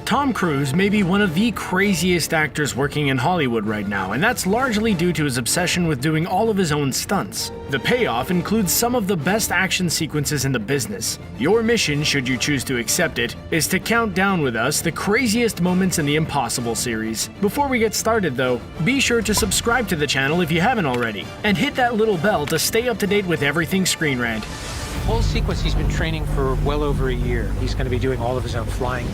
Tom Cruise may be one of the craziest actors working in Hollywood right now, and that's largely due to his obsession with doing all of his own stunts. The payoff includes some of the best action sequences in the business. Your mission, should you choose to accept it, is to count down with us the craziest moments in the Impossible series. Before we get started though, be sure to subscribe to the channel if you haven't already, and hit that little bell to stay up to date with everything Screen Rant. Whole sequence he's been training for well over a year. He's going to be doing all of his own flying.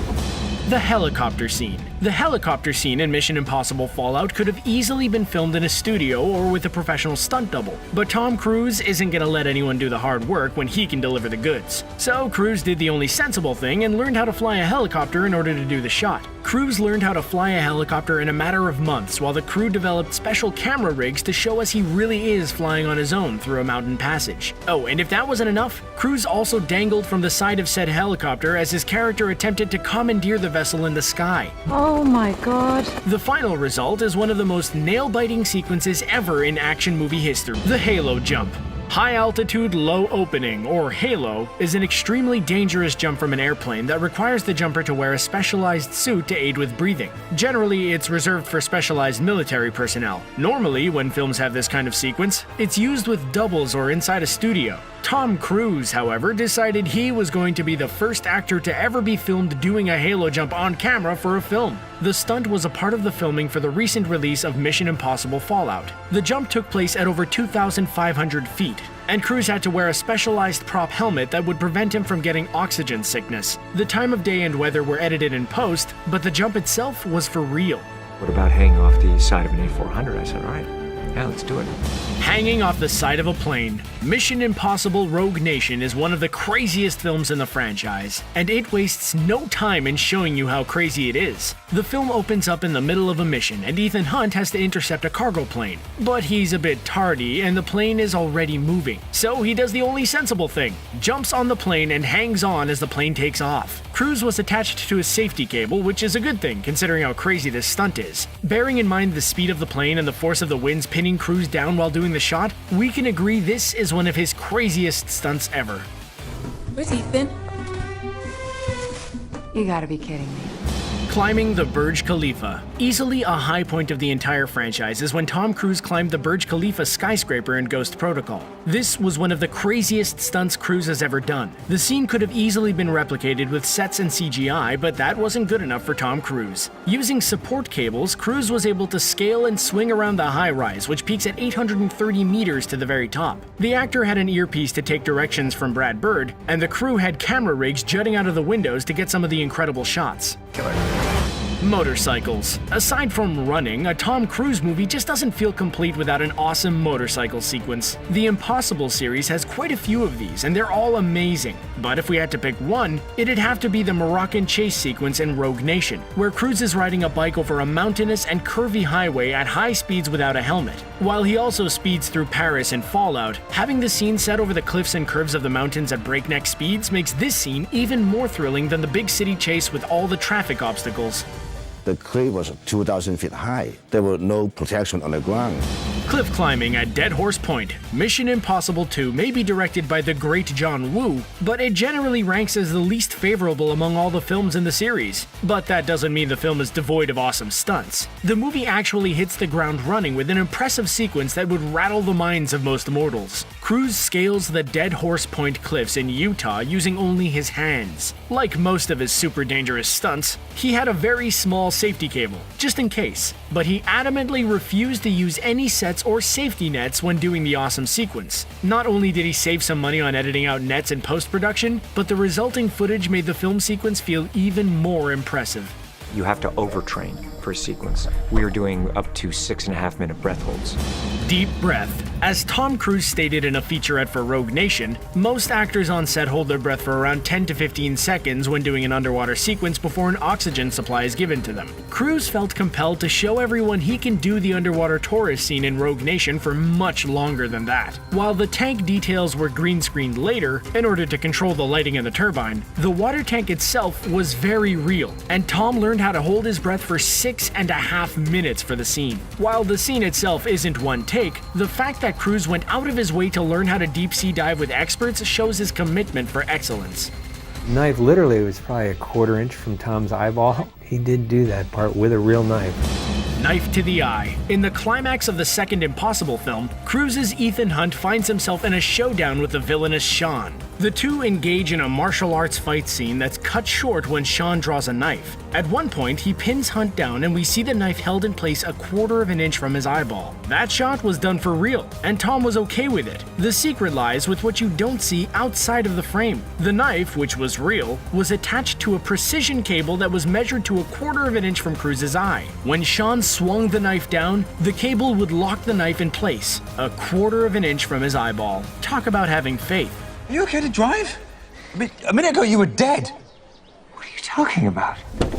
The helicopter scene. The helicopter scene in Mission Impossible Fallout could have easily been filmed in a studio or with a professional stunt double, but Tom Cruise isn't gonna let anyone do the hard work when he can deliver the goods. So Cruise did the only sensible thing and learned how to fly a helicopter in order to do the shot. Cruise learned how to fly a helicopter in a matter of months while the crew developed special camera rigs to show us he really is flying on his own through a mountain passage. Oh, and if that wasn't enough, Cruise also dangled from the side of said helicopter as his character attempted to commandeer the vessel in the sky. Oh my god. The final result is one of the most nail-biting sequences ever in action movie history, the Halo jump. High altitude, low opening, or HALO, is an extremely dangerous jump from an airplane that requires the jumper to wear a specialized suit to aid with breathing. Generally, it's reserved for specialized military personnel. Normally, when films have this kind of sequence, it's used with doubles or inside a studio. Tom Cruise, however, decided he was going to be the first actor to ever be filmed doing a Halo jump on camera for a film. The stunt was a part of the filming for the recent release of Mission Impossible Fallout. The jump took place at over 2,500 feet, and Cruise had to wear a specialized prop helmet that would prevent him from getting oxygen sickness. The time of day and weather were edited in post, but the jump itself was for real. What about hanging off the side of an A400? I said, all right, yeah, let's do it. Hanging off the side of a plane. Mission Impossible Rogue Nation is one of the craziest films in the franchise, and it wastes no time in showing you how crazy it is. The film opens up in the middle of a mission, and Ethan Hunt has to intercept a cargo plane. But he's a bit tardy, and the plane is already moving. So he does the only sensible thing, jumps on the plane and hangs on as the plane takes off. Cruise was attached to a safety cable, which is a good thing considering how crazy this stunt is. Bearing in mind the speed of the plane and the force of the winds pinning Cruise down while doing the shot, we can agree this is one of his craziest stunts ever. Where's Ethan? You gotta be kidding me. Climbing the Burj Khalifa. Easily a high point of the entire franchise is when Tom Cruise climbed the Burj Khalifa skyscraper in Ghost Protocol. This was one of the craziest stunts Cruise has ever done. The scene could have easily been replicated with sets and CGI, but that wasn't good enough for Tom Cruise. Using support cables, Cruise was able to scale and swing around the high-rise, which peaks at 830 meters to the very top. The actor had an earpiece to take directions from Brad Bird, and the crew had camera rigs jutting out of the windows to get some of the incredible shots. Motorcycles. Aside from running, a Tom Cruise movie just doesn't feel complete without an awesome motorcycle sequence. The Impossible series has quite a few of these, and they're all amazing. But if we had to pick one, it'd have to be the Moroccan chase sequence in Rogue Nation, where Cruise is riding a bike over a mountainous and curvy highway at high speeds without a helmet. While he also speeds through Paris in Fallout, having the scene set over the cliffs and curves of the mountains at breakneck speeds makes this scene even more thrilling than the big city chase with all the traffic obstacles. The cliff was 2,000 feet high. There was no protection on the ground. Cliff climbing at Dead Horse Point. Mission Impossible 2 may be directed by the great John Woo, but it generally ranks as the least favorable among all the films in the series. But that doesn't mean the film is devoid of awesome stunts. The movie actually hits the ground running with an impressive sequence that would rattle the minds of most mortals. Cruise scales the Dead Horse Point cliffs in Utah using only his hands. Like most of his super dangerous stunts, he had a very small safety cable, just in case, but he adamantly refused to use any sets or safety nets when doing the awesome sequence. Not only did he save some money on editing out nets in post-production, but the resulting footage made the film sequence feel even more impressive. You have to overtrain for a sequence. We are doing up to 6.5-minute breath holds. Deep breath. As Tom Cruise stated in a featurette for Rogue Nation, most actors on set hold their breath for around 10 to 15 seconds when doing an underwater sequence before an oxygen supply is given to them. Cruise felt compelled to show everyone he can do the underwater tourist scene in Rogue Nation for much longer than that. While the tank details were green screened later, in order to control the lighting in the turbine, the water tank itself was very real, and Tom learned how to hold his breath for 6.5 minutes for the scene. While the scene itself isn't one take, the fact that Cruise went out of his way to learn how to deep sea dive with experts shows his commitment for excellence. Knife literally was probably a quarter-inch from Tom's eyeball. He did do that part with a real knife. Knife to the eye. In the climax of the second Impossible film, Cruise's Ethan Hunt finds himself in a showdown with the villainous Sean. The two engage in a martial arts fight scene that's cut short when Sean draws a knife. At one point, he pins Hunt down and we see the knife held in place a quarter of an inch from his eyeball. That shot was done for real, and Tom was okay with it. The secret lies with what you don't see outside of the frame. The knife, which was real, was attached to a precision cable that was measured to a quarter of an inch from Cruise's eye. When Sean swung the knife down, the cable would lock the knife in place, a quarter of an inch from his eyeball. Talk about having faith. Are you okay to drive? I mean, a minute ago you were dead. What are you talking about?